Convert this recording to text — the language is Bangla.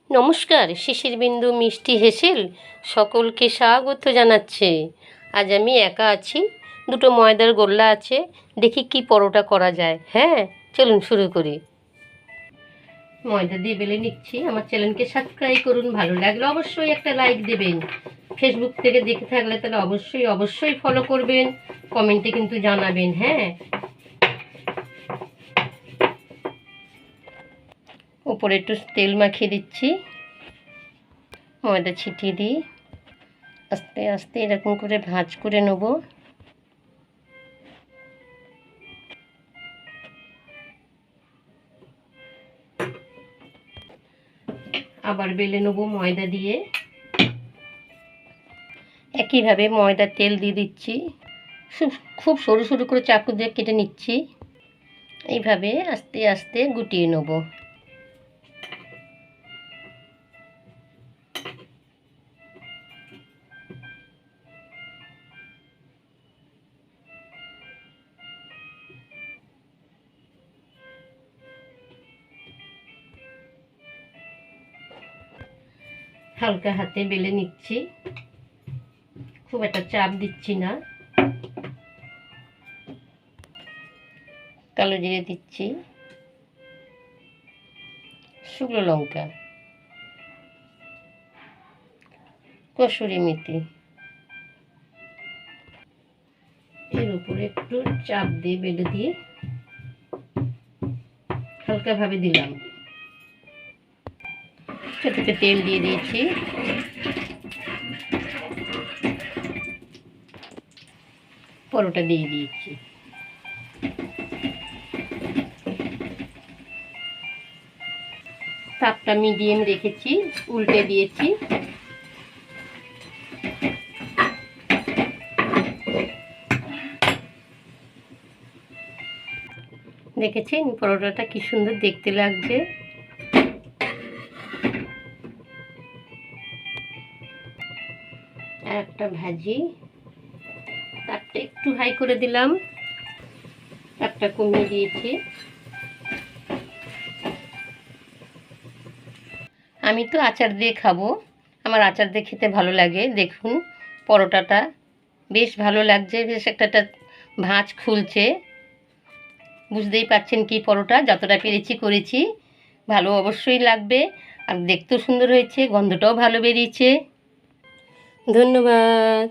নমস্কার, শিশির বিন্দু মিষ্টি হেসেল সকলকে স্বাগত জানাচ্ছে। আজ আমি একা আছি, দুটো ময়দার গোল্লা আছে, দেখি কি পরোটা করা যায়। হ্যাঁ, চলুন শুরু করি। ময়দা দিয়ে বেলে নিচ্ছি। আমার চ্যানেলকে সাবস্ক্রাইব করুন, ভালো লাগলে অবশ্যই একটা লাইক দেবেন। ফেসবুক থেকে দেখে থাকলে তাহলে অবশ্যই ফলো করবেন, কমেন্টে কিন্তু জানাবেন। হ্যাঁ, উপরে একটু তেল মাখিয়ে দিচ্ছি, ময়দা ছিটিয়ে দিই, আস্তে আস্তে এরকম করে ভাঁজ করে নেব। আবার বেলে নেব ময়দা দিয়ে। একইভাবে ময়দার তেল দিয়ে দিচ্ছি, খুব সরু সরু করে চাকু দিয়ে কেটে নিচ্ছি। এইভাবে আস্তে আস্তে গুটিয়ে নেব। হালকা হাতে বেলে নিচ্ছি, খুব একটা চাপ দিচ্ছি না। কালো জিরে দিচ্ছি, শুকনো লঙ্কা, কসুরি মেথি, এর উপরে একটু চাপ দিয়ে বেলে দিয়ে হালকাভাবে দিলাম। সেটাতে তেল দিয়ে দিয়েছি। পরোটা দিয়ে দিয়েছি। তাপটা মিডিয়াম রেখেছি, উল্টে দিয়েছি। দেখেছেন পরোটাটা কি সুন্দর দেখতে লাগছে। আর একটা ভাজি, তাপটা একটু হাই করে দিলাম, তাপটা কমিয়ে দিয়েছি। আমি তো আচার দিয়ে খাবো, আমার আচার দিয়ে খেতে ভালো লাগে। দেখুন পরোটাটা বেশ ভালো লাগছে, বেশ একটা ভাঁজ খুলছে। বুঝতেই পাচ্ছেন কি পরোটা যতটা পেরেছি করেছি। ভালো অবশ্যই লাগবে, আর দেখতেও সুন্দর হয়েছে, গন্ধটাও ভালো বেরিয়েছে। ধন্যবাদ।